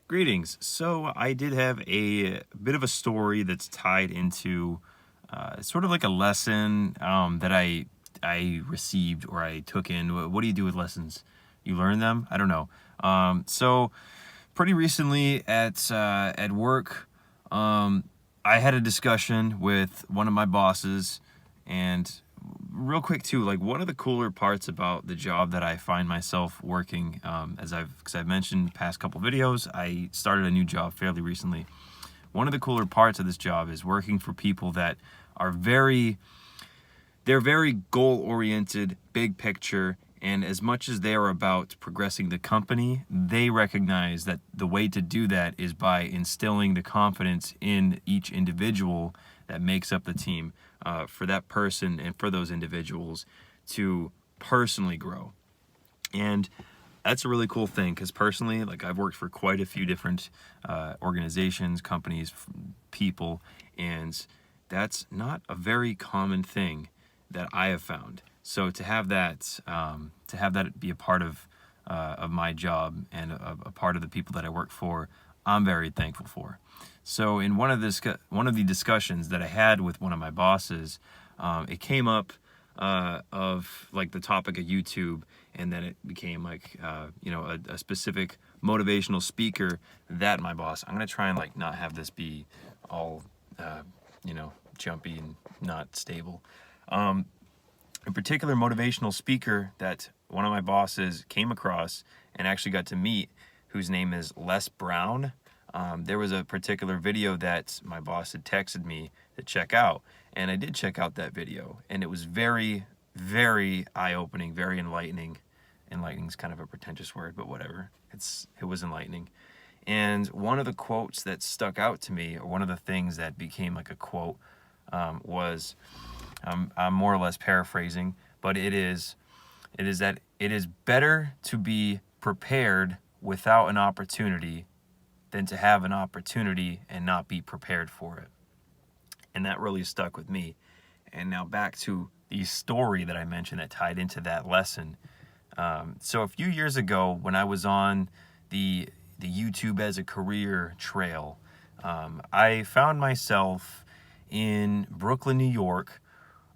Greetings. So I did have a bit of a story that's tied into sort of like a lesson that I received or I took in. What do you do with lessons? You learn them? I don't know. So pretty recently at work, I had a discussion with one of my bosses, and real quick too, like one of the cooler parts about the job that I find myself working, because I've mentioned past couple videos, I started a new job fairly recently. One of the cooler parts of this job is working for people that are they're very goal oriented, big picture, and as much as they are about progressing the company, they recognize that the way to do that is by instilling the confidence in each individual that makes up the team, for that person and for those individuals to personally grow. And that's a really cool thing because personally, like I've worked for quite a few different organizations, companies, people, and that's not a very common thing that I have found. So to have that be a part of my job and a part of the people that I work for, I'm very thankful for. So in one of the discussions that I had with one of my bosses, it came up of like the topic of YouTube, and then it became like a specific motivational speaker that my boss. I'm gonna try and like not have this be all jumpy and not stable. A particular motivational speaker that one of my bosses came across and actually got to meet, whose name is Les Brown. There was a particular video that my boss had texted me to check out, and I did check out that video, and it was very, very eye-opening, very enlightening. Enlightening is kind of a pretentious word, but whatever. It was enlightening. And one of the quotes that stuck out to me, or one of the things that became like a quote, was, I'm more or less paraphrasing, but it is that it is better to be prepared without an opportunity than to have an opportunity and not be prepared for it. And that really stuck with me. And now back to the story that I mentioned that tied into that lesson. So a few years ago, when I was on the YouTube as a career trail, I found myself in Brooklyn, New York,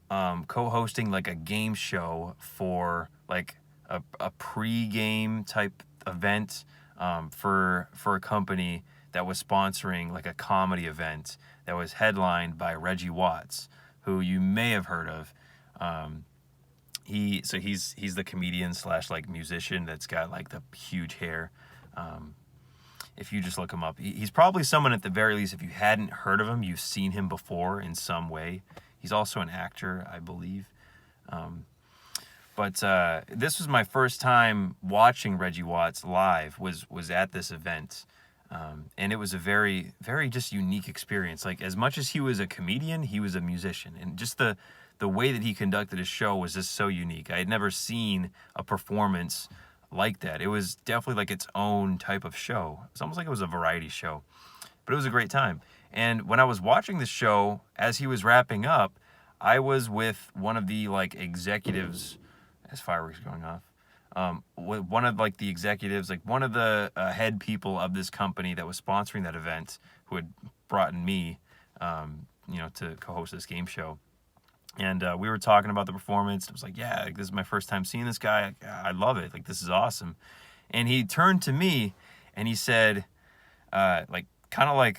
co-hosting like a game show for like a pre-game type event, for a company that was sponsoring like a comedy event that was headlined by Reggie Watts, who you may have heard of. He's the comedian slash like musician that's got like the huge hair. If you just look him up, he's probably someone at the very least, if you hadn't heard of him, you've seen him before in some way. He's also an actor, I believe. But this was my first time watching Reggie Watts live, was at this event. And it was a very, very just unique experience. Like, as much as he was a comedian, he was a musician. And just the way that he conducted his show was just so unique. I had never seen a performance like that. It was definitely like its own type of show. It's almost like it was a variety show. But it was a great time. And when I was watching the show, as he was wrapping up, I was with one of the like executives, as fireworks going off, with one of like the executives, like one of the head people of this company that was sponsoring that event, who had brought in me, to co-host this game show. And we were talking about the performance. I was like, yeah, like, this is my first time seeing this guy. I love it. Like, this is awesome. And he turned to me and he said, like, kind of like,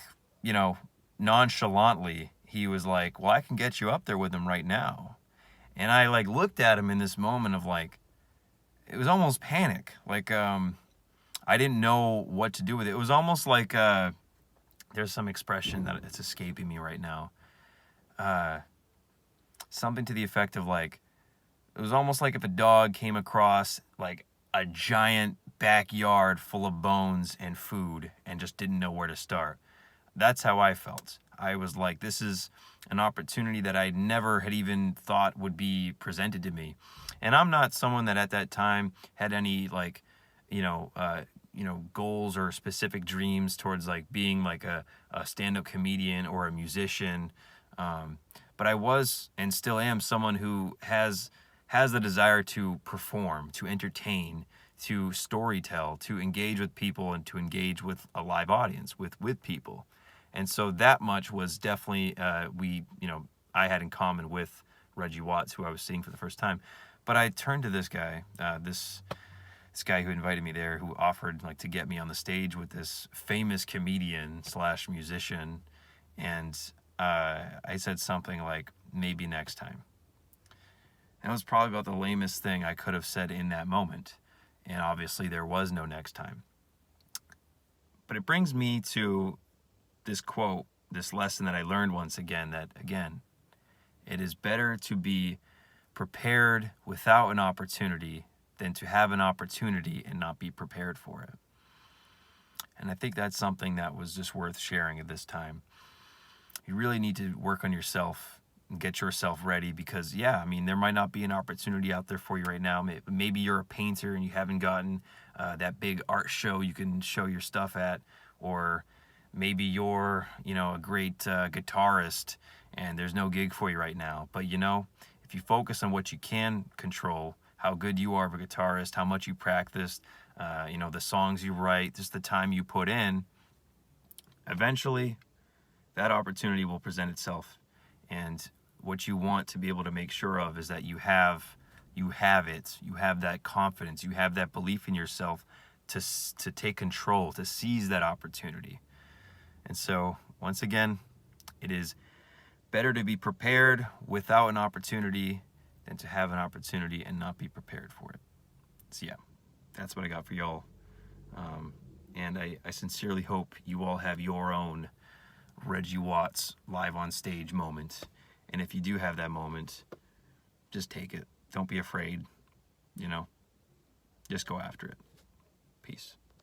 nonchalantly, he was like, well, I can get you up there with him right now. And I like looked at him in this moment of like, it was almost panic. Like, I didn't know what to do with it. It was almost like, there's some expression that it's escaping me right now. Something to the effect of like, it was almost like if a dog came across like a giant backyard full of bones and food and just didn't know where to start. That's how I felt. I was like, this is an opportunity that I never had even thought would be presented to me. And I'm not someone that at that time had any like, goals or specific dreams towards like being like a stand-up comedian or a musician. But I was and still am someone who has the desire to perform, to entertain, to storytell, to engage with people, and to engage with a live audience, with people. And so that much was definitely I had in common with Reggie Watts, who I was seeing for the first time. But I turned to this guy, this guy who invited me there, who offered like to get me on the stage with this famous comedian slash musician, and I said something like, maybe next time. And it was probably about the lamest thing I could have said in that moment. And obviously there was no next time. But it brings me to this quote, this lesson that I learned once again, that again, it is better to be prepared without an opportunity than to have an opportunity and not be prepared for it. And I think that's something that was just worth sharing at this time. You really need to work on yourself and get yourself ready, because there might not be an opportunity out there for you right now. Maybe you're a painter and you haven't gotten that big art show you can show your stuff at, or maybe you're a great guitarist and there's no gig for you right now. But if you focus on what you can control, how good you are of a guitarist, how much you practice, the songs you write, just the time you put in, eventually that opportunity will present itself. And what you want to be able to make sure of is that you have it, you have that confidence, you have that belief in yourself to take control, to seize that opportunity. And so once again, it is better to be prepared without an opportunity than to have an opportunity and not be prepared for it. So that's what I got for y'all. And I sincerely hope you all have your own Reggie Watts live on stage moment. And if you do have that moment, just take it. Don't be afraid. Just go after it. Peace.